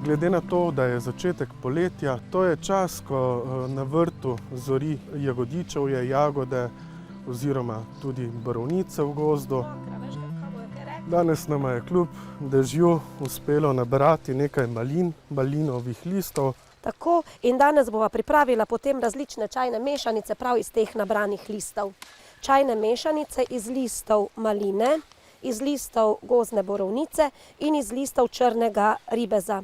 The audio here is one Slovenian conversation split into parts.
Glede na to, da je začetek poletja, to je čas, ko na vrtu zori jagodičevje, jagode oziroma tudi borovnice v gozdu. Danes nama je kljub dežju uspelo nabrati nekaj malin, malinovih listov. Tako, in danes bova pripravila potem različne čajne mešanice prav iz teh nabranih listov. Čajne mešanice iz listov maline, iz listov gozdne borovnice in iz listov črnega ribeza.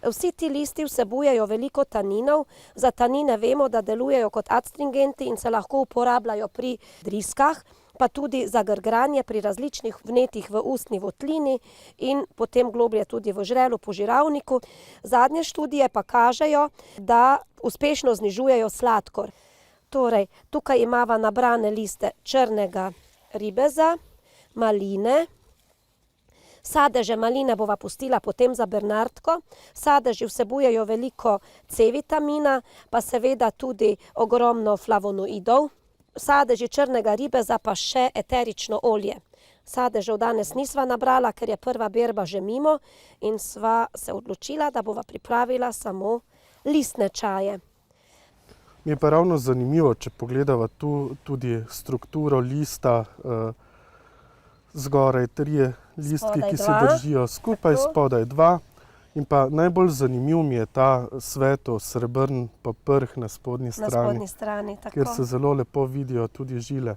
Vsi ti listi vsebujejo veliko taninov. Za tanine vemo, da delujejo kot adstringenti in se lahko uporabljajo pri driskah, pa tudi za grgranje pri različnih vnetih v ustni votlini in potem globlje tudi v žrelu, požiralniku. Zadnje študije pa kažejo, da uspešno znižujejo sladkor. Torej, tukaj imava nabrane liste črnega ribeza, maline. Sadeže maline bova pustila potem za Bernardko. Sadeži vsebujejo veliko C-vitamina, pa seveda tudi ogromno flavonoidov. Sadeži črnega ribeza pa še eterično olje. Sadežev danes nisva nabrala, ker je prva berba že mimo in sva se odločila, da bova pripravila samo listne čaje. Mi je pa ravno zanimivo, če pogledava tu tudi strukturo lista, zgoraj 3 listki, ki se držijo skupaj, spodaj 2. In pa najbolj zanimiv mi je ta svetlo-srebrn poprh na spodnji strani, kjer se zelo lepo vidijo tudi žile.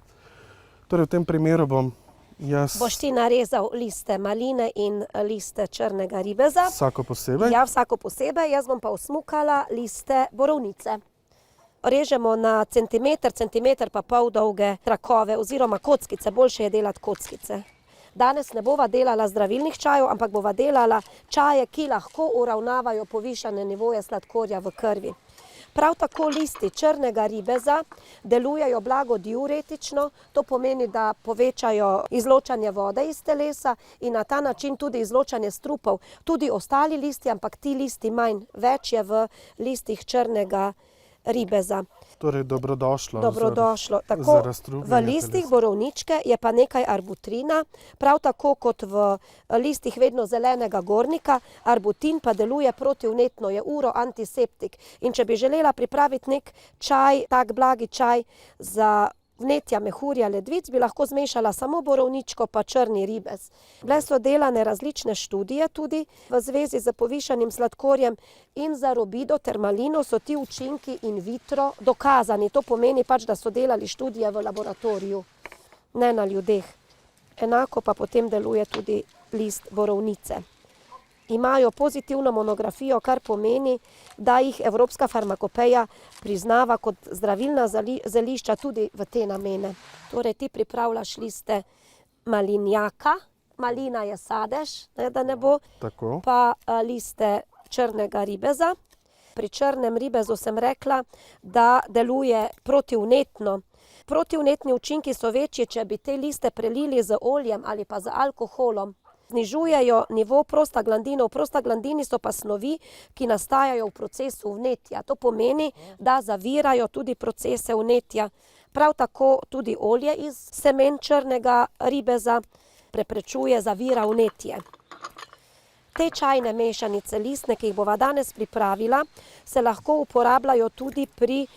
Torej v tem primeru bom jaz... Boš ti narezal liste maline in liste črnega ribeza. Vsako posebej? Ja, vsako posebej. Jaz bom pa osmukala liste borovnice. Režemo na centimeter pa pol dolge trakove oziroma kockice. Boljše je delati kockice. Danes ne bova delala zdravilnih čajev, ampak bova delala čaje, ki lahko uravnavajo povišane nivoje sladkorja v krvi. Prav tako listi črnega ribeza delujejo blago diuretično, to pomeni, da povečajo izločanje vode iz telesa in na ta način tudi izločanje strupov. Tudi ostali listi, ampak ti listi manj, več je v listih črnega ribeza. Torej dobrodošlo. Dobrodošlo. Tako, v listih borovničke je pa nekaj arbutrina, prav tako kot v listih vedno zelenega gornika. Arbutin pa deluje protivnetno, je uroantiseptik. In če bi želela pripraviti nek čaj, tak blagi čaj za vnetja mehurja ledvic, bi lahko zmešala samo borovničko pa črni ribez. Bile so delane različne študije tudi v zvezi z povišanim sladkorjem in za robido ter malino so ti učinki in vitro dokazani. To pomeni pač, da so delali študije v laboratoriju, ne na ljudeh. Enako pa potem deluje tudi list borovnice. Imajo pozitivno monografijo, kar pomeni, da jih Evropska farmakopeja priznava kot zdravilna zelišča tudi v te namene. Torej ti pripravljaš liste malinjaka, malina je sadež, da ne bo, pa liste črnega ribeza. Pri črnem ribezu sem rekla, da deluje protivnetno. Protivnetni učinki so večji, če bi te liste prelili z oljem ali pa z alkoholom. Znižujejo nivo prostaglandinov. Prostaglandini so pa snovi, ki nastajajo v procesu vnetja. To pomeni, da zavirajo tudi procese vnetja. Prav tako tudi olje iz semen črnega ribeza preprečuje, zavira vnetje. Te čajne mešanice listne, ki jih bova danes pripravila, se lahko uporabljajo tudi pri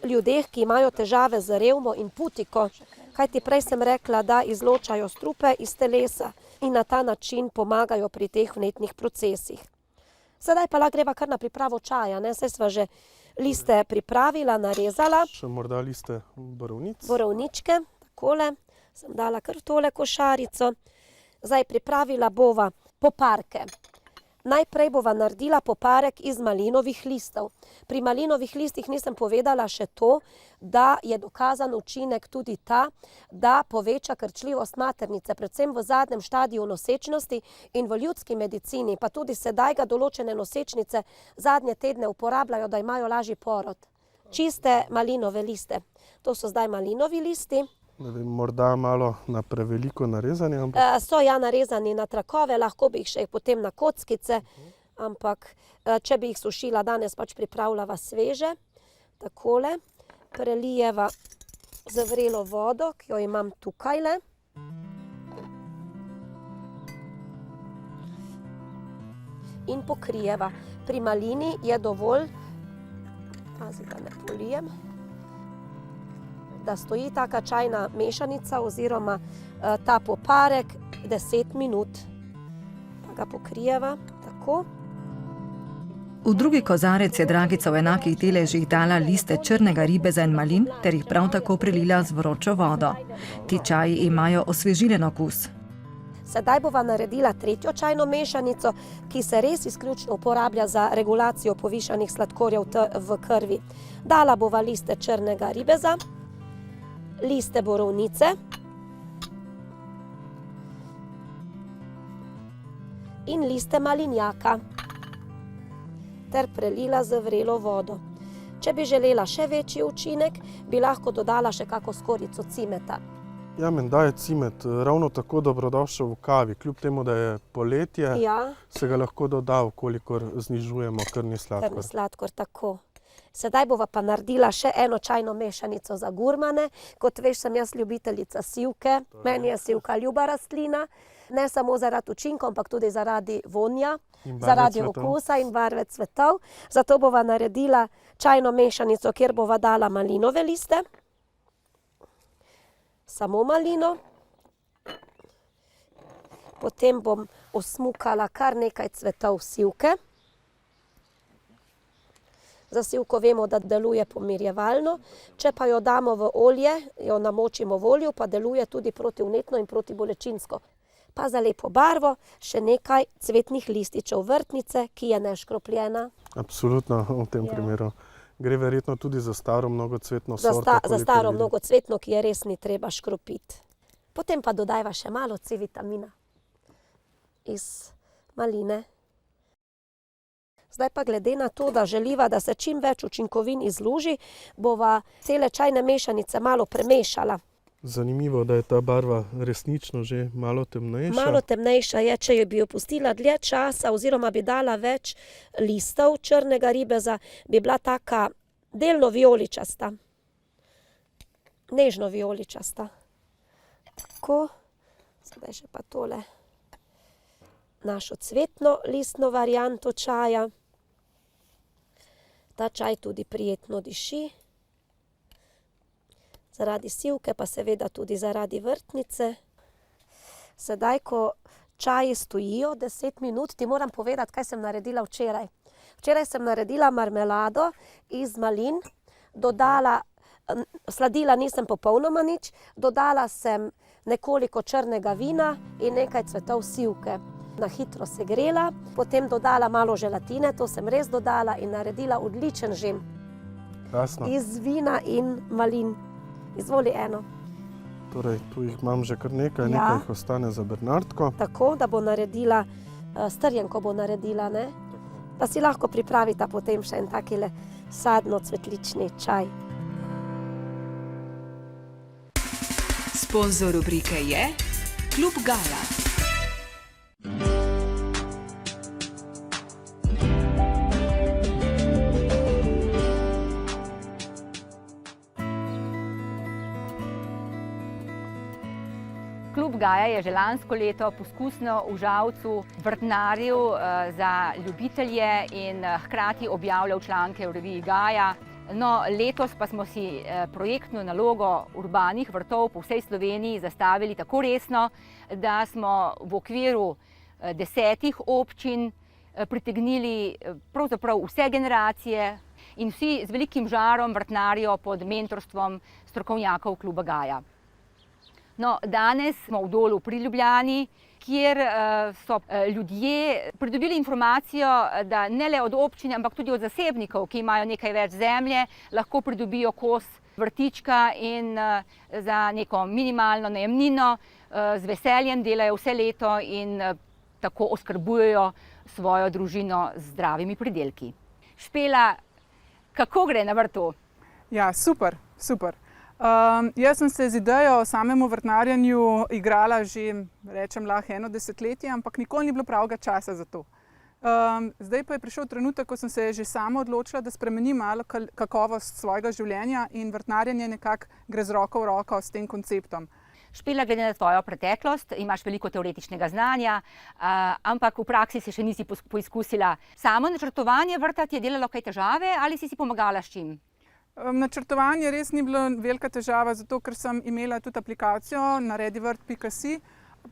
ljudeh, ki imajo težave z revmo in putiko. Kajti prej sem rekla, da izločajo strupe iz telesa in na ta način pomagajo pri teh vnetnih procesih. Sedaj pa lahko greva kar na pripravo čaja, ne? Saj sva že liste pripravila, narezala. Še morda liste borovnic. Borovničke, takole, sem dala kar v tole košarico. Zdaj pripravila bova poparke. Najprej bova naredila poparek iz malinovih listov. Pri malinovih listih nisem povedala še to, da je dokazan učinek tudi ta, da poveča krčljivost maternice, predvsem v zadnjem štadiju nosečnosti in v ljudski medicini, pa tudi sedaj ga določene nosečnice zadnje tedne uporabljajo, da imajo lažji porod. Čiste malinove liste. To so zdaj malinovi listi. Morda malo na preveliko narezanje? So ja narezani na trakove, lahko bi jih še potem na kockice, ampak če bi jih sušila danes, pač pripravljava sveže. Takole, prelijeva z vrelo vodo, ki jo imam tukajle. in pokrijeva. Pri malini je dovolj, pazi, da ne polijem, da stoji taka čajna mešanica oziroma ta poparek 10 minut. Pa ga pokrijeva, tako. V drugi kozarec je Dragica v enakih deležih dala liste črnega ribeza in malin ter jih prav tako prelila z vročo vodo. Ti čaji imajo osvežilen okus. Sedaj bova naredila tretjo čajno mešanico, ki se res izključno uporablja za regulacijo povišanih sladkorjev v krvi. Dala bova liste črnega ribeza, liste borovnice in liste malinjaka ter prelila z vrelo vodo. Če bi želela še večji učinek, bi lahko dodala še kako skorico cimeta. Ja, menda je cimet ravno tako dobrodošel v kavi. Kljub temu, da je poletje, se ga lahko doda, kolikor znižujemo krvni sladkor. Krvni sladkor, tako. Sedaj bova pa naredila še eno čajno mešanico za gurmane. Kot veš, sem jaz ljubiteljica sivke. Meni je sivka ljuba rastlina. Ne samo zaradi učinkov, ampak tudi zaradi vonja, zaradi okusa in barve cvetov. Zato bova naredila čajno mešanico, kjer bova dala malinove liste. Samo malino. Potem bom osmukala kar nekaj cvetov sivke. Za sivko vemo, da deluje pomirjevalno. Če pa jo damo v olje, jo namočimo v olju, pa deluje tudi protivnetno in protibolečinsko. Pa za lepo barvo še nekaj cvetnih lističev vrtnice, ki je neškropljena. Absolutno v tem primeru. Gre verjetno tudi za staro mnogocvetno sorto. Za staro mnogocvetno, ki je res ni treba škropiti. Potem pa dodajva še malo C-vitamina iz maline. Zdaj pa glede na to, da želiva, da se čim več učinkovin izluži, bova cele čajne mešanice malo premešala. Zanimivo, da je ta barva resnično že malo temnejša. Malo temnejša je, če bi jo pustila dlje časa oziroma bi dala več listov črnega ribeza, bi bila taka delno vijoličasta. Nežno vijoličasta. Tako. Zdaj še pa tole našo cvetno listno varianto čaja. Ta čaj tudi prijetno diši. Zaradi sivke, pa seveda tudi zaradi vrtnice. Sedaj, ko čaji stojijo 10 minut, ti moram povedati, kaj sem naredila včeraj. Včeraj sem naredila marmelado iz malin, sladila nisem popolnoma nič, dodala sem nekoliko črnega vina in nekaj cvetov sivke. Na hitro segrela, potem dodala malo želatine, to sem res dodala in naredila odličen žem. Krasno. Iz vina in malin. Izvoli eno. Torej, tu jih imam že kar nekaj, nekaj jih ostane za Bernardko. Tako, da bo naredila, strjenko bo naredila, ne? Pa si lahko pripravita potem še en takile sadno-cvetlični čaj. Sponzor rubrike je Klub Gaja. Klub Gaja je že lansko leto poskusno v Žalcu vrtnaril za ljubitelje in hkrati objavljal članke v reviji Gaja. No, letos pa smo si projektno nalogo urbanih vrtov po vsej Sloveniji zastavili tako resno, da smo v okviru 10 občin pritegnili pravzaprav vse generacije in vsi z velikim žarom vrtnarijo pod mentorstvom strokovnjakov Kluba Gaja. No, danes smo v Dolu pri Ljubljani, kjer so ljudje pridobili informacijo, da ne le od občine, ampak tudi od zasebnikov, ki imajo nekaj več zemlje, lahko pridobijo kos vrtička in za neko minimalno najemnino z veseljem delajo vse leto in tako oskrbujejo svojo družino z zdravimi pridelki. Špela, kako gre na vrtu? Ja, super, super. Jaz sem se z idejo o samemu vrtnarjenju igrala že, rečem lahko, 1 desetletje, ampak nikoli ni bilo pravega časa za to. Zdaj pa je prišel trenutek, ko sem se že sama odločila, da spremenim malo kakovost svojega življenja in vrtnarjenje nekako gre z roko v roko s tem konceptom. Špela, glede na tvojo preteklost, imaš veliko teoretičnega znanja, ampak v praksi si še nisi poizkusila. Samo načrtovanje vrta ti je delalo kaj težave ali si pomagala s čim? Načrtovanje res ni bilo velika težava, zato ker sem imela tudi aplikacijo naredivrt.si.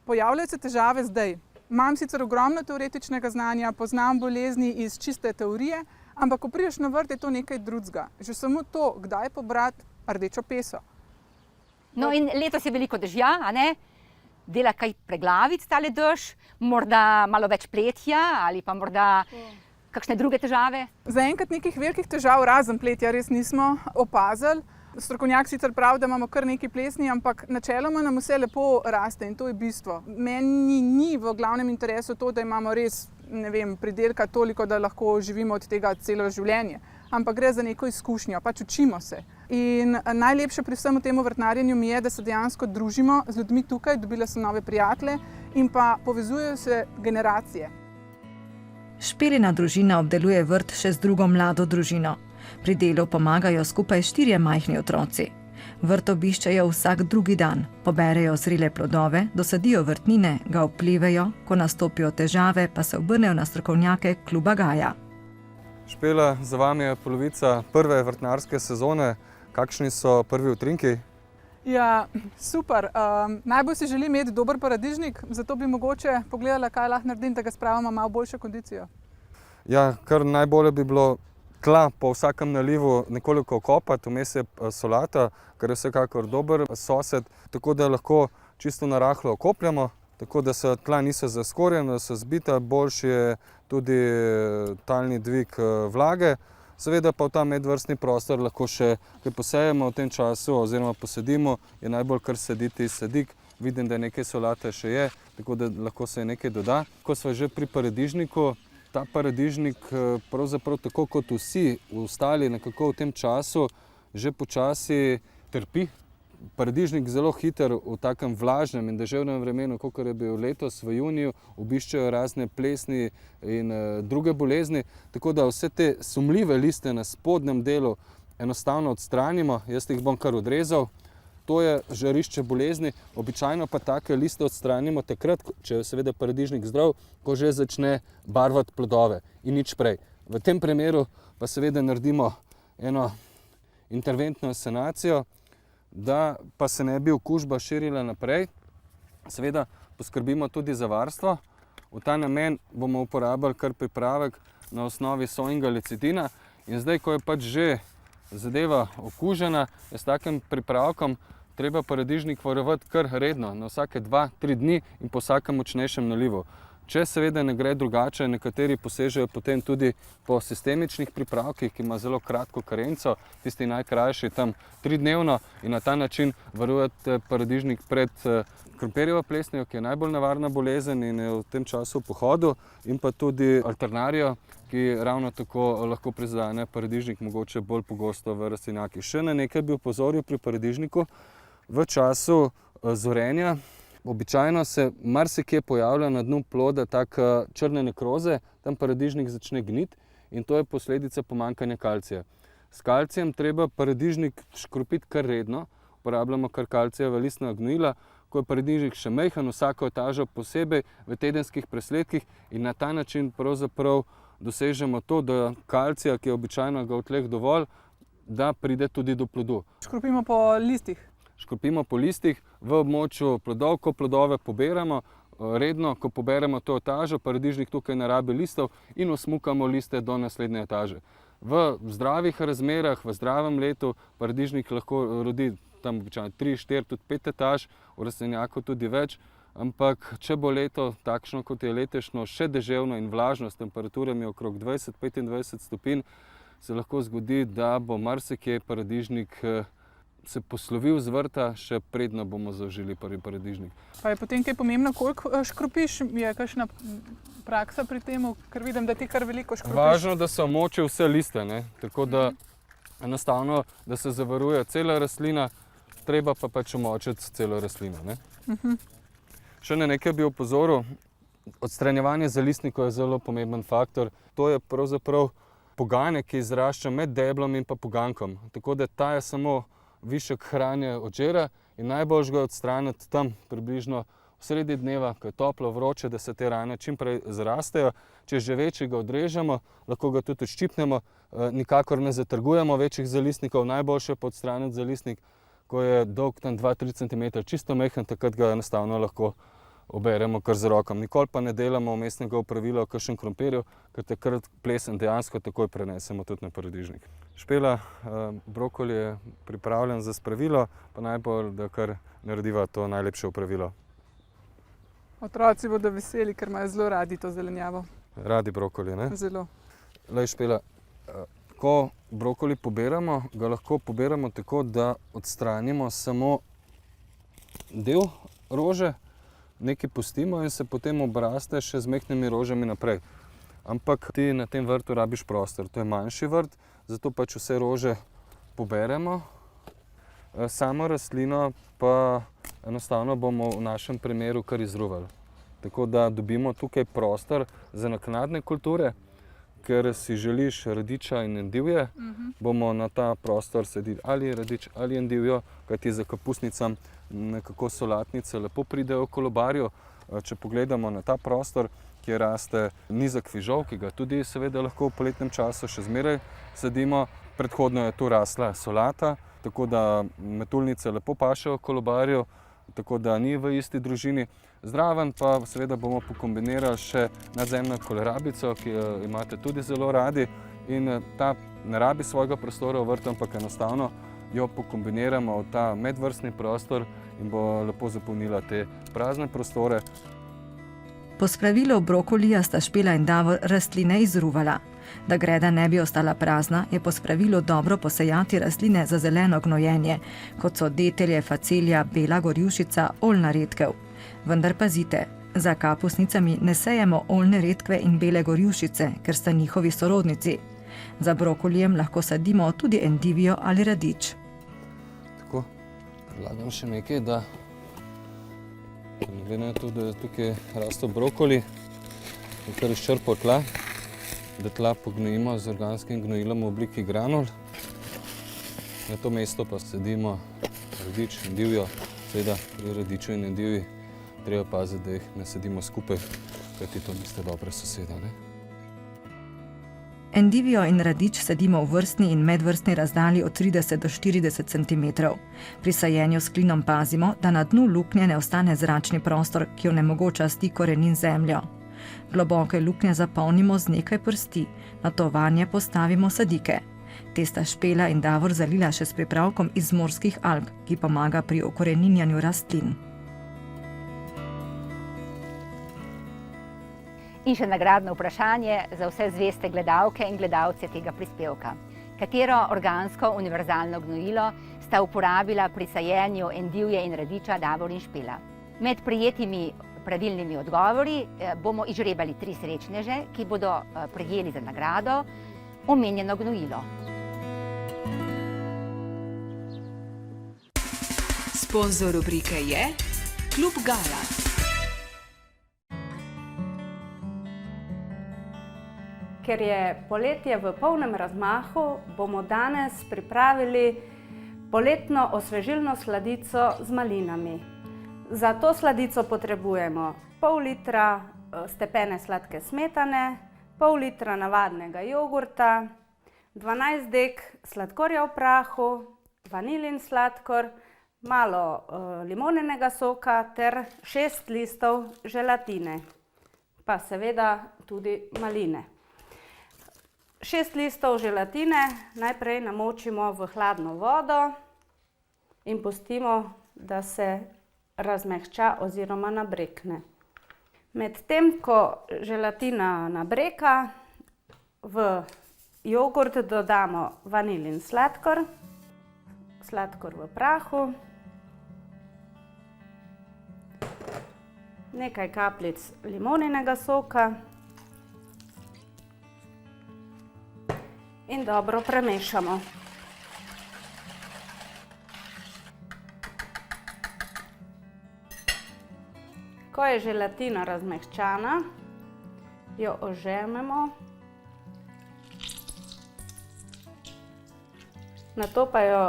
Pojavljajo se težave zdaj. Imam sicer ogromno teoretičnega znanja, poznam bolezni iz čiste teorije, ampak ko prideš na vrt, je to nekaj drugega. Že samo to, kdaj pobrati rdečo peso. No in letos je veliko dežja, a ne? Dela kaj preglavic tale dež, morda malo več pletja ali pa morda kakšne druge težave? Zaenkrat nekih velikih težav razen pletja res nismo opazili. Strokovnjak sicer pravi, da imamo kar nekaj plesni, ampak načeloma nam vse lepo raste in to je bistvo. Meni ni v glavnem interesu to, da imamo res, ne vem, pridelka toliko, da lahko živimo od tega celo življenje. Ampak gre za neko izkušnjo, pač učimo se. In najlepše pri vsem temu vrtnarjenju mi je, da se dejansko družimo z ljudmi tukaj, dobila sem nove prijatelje in pa povezujejo se generacije. Špelina družina obdeluje vrt še z drugo mlado družino. Pri delu pomagajo skupaj 4 majhni otroci. Vrt obiščejo vsak drugi dan, poberejo zrele plodove, dosadijo vrtnine, ga vplivajo, ko nastopijo težave, pa se obrnejo na strokovnjake Kluba Gaja. Špela, za vami je polovica prve vrtnarske sezone. Kakšni so prvi utrinki? Ja, super. Najbolj si želim imeti dober paradižnik, zato bi mogoče pogledala, kaj lahko naredim, da ga spravimo malo boljšo kondicijo. Ja, kar najbolje bi bilo tla po vsakem nalivu nekoliko okopati, vmes je solata, kar je vsekakor dober sosed, tako da lahko čisto narahlo okopljamo, tako da se tla niso zaskorjena, da so zbita, boljši je tudi talni dvig vlage. Seveda pa v ta medvrstni prostor lahko še kaj posejemo v tem času oziroma posedimo, je najbolj kar sediti sadik. Vidim, da nekaj solate še je, tako da lahko se nekaj doda. Ko smo že pri paradižniku, ta paradižnik pravzaprav tako kot vsi ostali nekako v tem času že počasi trpi. Paradižnik zelo hiter v takem vlažnem in deževnem vremenu, kot je bil letos v juniju, obiščejo razne plesni in druge bolezni, tako da vse te sumljive liste na spodnjem delu enostavno odstranimo. Jaz jih bom kar odrezal. To je žarišče bolezni, običajno pa take liste odstranimo takrat, če je seveda paradižnik zdrav, ko že začne barvati plodove in nič prej. V tem primeru pa seveda naredimo eno interventno sanacijo, da pa se ne bi okužba širila naprej. Seveda poskrbimo tudi za varstvo. V ta namen bomo uporabili kar pripravek na osnovi sojinga lecitina in zdaj, ko je pač že zadeva okužena, je s takim pripravkom treba paradižnik varovati kar redno, na vsake 2-3 dni in po vsakem močnejšem nalivu. Če seveda ne gre drugače, nekateri posežejo potem tudi po sistemičnih pripravkih, ki ima zelo kratko karenco, tisti najkrajši tam 3-dnevno in na ta način varujete paradižnik pred krompirjevo plesnijo, ki je najbolj nevarna bolezen in je v tem času v pohodu, in pa tudi alternarijo, ki ravno tako lahko prizadene paradižnik, mogoče bolj pogosto v rastlinjakih. Še na nekaj bi opozoril pri paradižniku. V času zorenja običajno se marsikje pojavlja na dnu ploda tak črne nekroze, tam paradižnik začne gniti in to je posledica pomanjkanja kalcija. S kalcijem treba paradižnik škropiti kar redno, uporabljamo kar kalcijeva listna gnojila, ko je paradižnik še majhen, vsako etažo posebej v tedenskih presledkih in na ta način pravzaprav dosežemo to, da kalcija, ki je običajno ga v tleh dovolj, da pride tudi do plodu. Škropimo po listih. Škropimo po listih v območju plodov, ko plodove poberemo, redno, ko poberemo to etažo, paradižnik tukaj ne rabi listov in osmukamo liste do naslednje etaže. V zdravih razmerah, v zdravem letu paradižnik lahko rodi tam običajno 3, 4, tudi 5 etaž, v rastlinjaku tudi več, ampak če bo leto takšno, kot je letešno, še deževno in vlažno s temperaturami okrog 20-25 stopinj, se lahko zgodi, da bo marsikje paradižnik se poslovil z vrta, še predno bomo zaužili prvi paradižnik. Pa je potem kaj pomembno, koliko škropiš? Je kakšna praksa pri tem, ker vidim, da ti kar veliko škropiš? Važno, da se omoči vse liste, ne? Tako da enostavno, da se zavaruje cela rastlina, treba pa pač omočiti celo rastlino, ne? Še na nekaj bi opozoril, odstranjevanje zalistnikov je zelo pomemben faktor. To je pravzaprav poganek, ki izrašča med deblom in pa pogankom. Tako da ta je samo višek hrane od žera in najbolj ga odstraniti tam približno v sredi dneva, ko je toplo, vroče, da se te rane čim prej zrastejo. Če že večji ga odrežemo, lahko ga tudi odščipnemo, nikakor ne zatrgujemo večjih zalisnikov, najboljše je pa odstraniti zalisnik, ko je dolg tam 2-3 cm, čisto majhen, takrat ga enostavno lahko oberemo kar z rokom. Nikoli pa ne delamo vmesnega opravila v kakšnem krompirju, ker takrat plesen dejansko takoj prenesemo tudi na paradižnik. Špela, brokoli je pripravljen za spravilo, pa najbolj, da kar narediva to najlepše opravilo. Otroci bodo veseli, ker imajo zelo radi to zelenjavo. Radi brokoli, ne? Zelo. Lej, Špela, ko brokoli poberamo, ga lahko poberamo tako, da odstranimo samo del rože, nekaj pustimo in se potem obraste še z mehkimi rožami naprej. Ampak ti na tem vrtu rabiš prostor, to je manjši vrt, zato pač vse rože poberemo. Samo rastlino pa enostavno bomo v našem primeru kar izruvali. Tako da dobimo tukaj prostor za naknadne kulture, ker si želiš radiča in endivje, bomo na ta prostor sadili ali radič ali endivjo, kajti za kapusnicam nekako solatnice lepo pridejo v kolobarju. Če pogledamo na ta prostor, kjer raste nizek fižol, ki ga tudi seveda lahko v poletnem času še zmeraj sadimo, predhodno je tu rasla solata, tako da metuljnice lepo pašejo v kolobarju, tako da ni v isti družini. Zraven pa seveda bomo pokombinirali še nadzemno kolerabico, ki jo imate tudi zelo radi, in ta ne rabi svojega prostora v vrtu, ampak enostavno jo pokombiniramo v ta medvrstni prostor in bo lepo zapolnila te prazne prostore. Po spravilu brokolija sta Špela in Davor rastline izruvala. Da greda ne bi ostala prazna, je po spravilu dobro posejati rastline za zeleno gnojenje, kot so detelje, facelija, bela gorjušica, oljna redkev. Vendar pazite, za kapusnicami ne sejemo oljne redkve in bele gorjušice, ker sta njihovi sorodnici. Za brokolijem lahko sadimo tudi endivijo ali radič. Tako, predlagam še nekaj, da glede na to, da tukaj raste brokoli, je kar izčrpal tla, da tla pognojimo z organskim gnojilom v obliki granul. Na to mesto pa sadimo radič, endivjo, seveda pri radiču in endivji treba paziti, da jih ne sadimo skupaj, kajti to niste dobre sosede, ne? Endivijo in radič sadimo v vrstni in medvrstni razdalji od 30 do 40 cm. Pri sajenju s klinom pazimo, da na dnu luknje ne ostane zračni prostor, ki onemogoča stik korenin z zemljo. Globoke luknje zapolnimo z nekaj prsti, nato vanje postavimo sadike. Te sta Špela in Davor zalila še s pripravkom iz morskih alg, ki pomaga pri ukoreninjanju rastlin. In še nagradno vprašanje za vse zveste gledalke in gledalce tega prispevka. Katero organsko univerzalno gnojilo sta uporabila pri sajenju endivje in radiča Davor in Špela? Med prijetimi pravilnimi odgovori bomo izžrebali 3 srečneže, ki bodo prejeli za nagrado omenjeno gnojilo. Sponzor rubrike je Klub Gala. Ker je poletje v polnem razmahu, bomo danes pripravili poletno osvežilno sladico z malinami. Za to sladico potrebujemo pol litra stepene sladke smetane, pol litra navadnega jogurta, 12 dek sladkorja v prahu, vanilin sladkor, malo limonenega soka ter 6 listov želatine, pa seveda tudi maline. 6 listov želatine najprej namočimo v hladno vodo in pustimo, da se razmehča oziroma nabrekne. Medtem ko želatina nabreka, v jogurt dodamo vanilin sladkor, sladkor v prahu, nekaj kapljic limoninega soka in dobro premešamo. Ko je želatina razmehčana, jo ožmemo, nato pa jo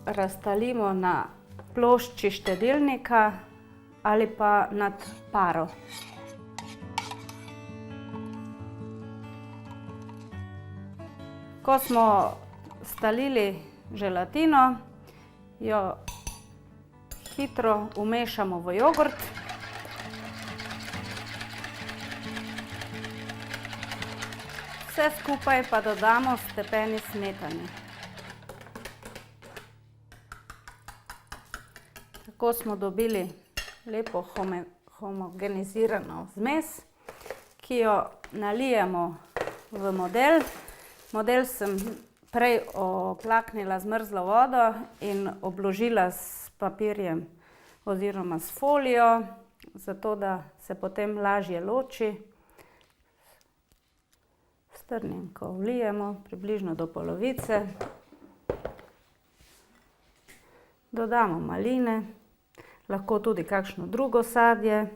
raztalimo na plošči štedilnika ali pa nad paro. Ko smo stalili želatino, jo hitro umešamo v jogurt. Vse skupaj pa dodamo stepeni smetani. Tako smo dobili lepo homogenizirano zmes, ki jo nalijemo v model. Model sem prej oplaknila z mrzlo vodo in obložila s papirjem oziroma s folijo, zato da se potem lažje loči. Strnjenko vlijemo približno do polovice. Dodamo maline, lahko tudi kakšno drugo sadje,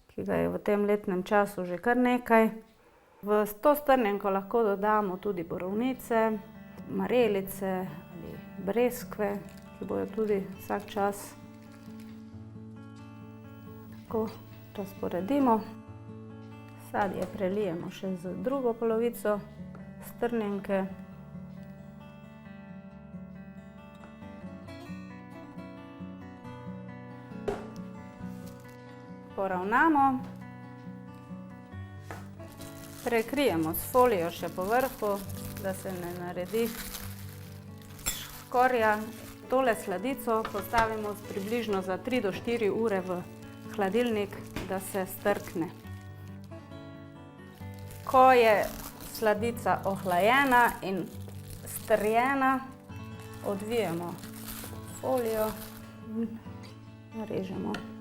ki ga je v tem letnem času že kar nekaj. V to strnjenko lahko dodamo tudi borovnice, marelice ali breskve, ki bojo tudi vsak čas. Tako razporedimo. Sadje prelijemo še z drugo polovico strnjenke. Poravnamo. Prekrijemo s folijo še po vrhu, da se ne naredi skorja. Tole sladico postavimo približno za 3 do 4 ure v hladilnik, da se strkne. Ko je sladica ohlajena in strjena, odvijemo folijo in narežemo.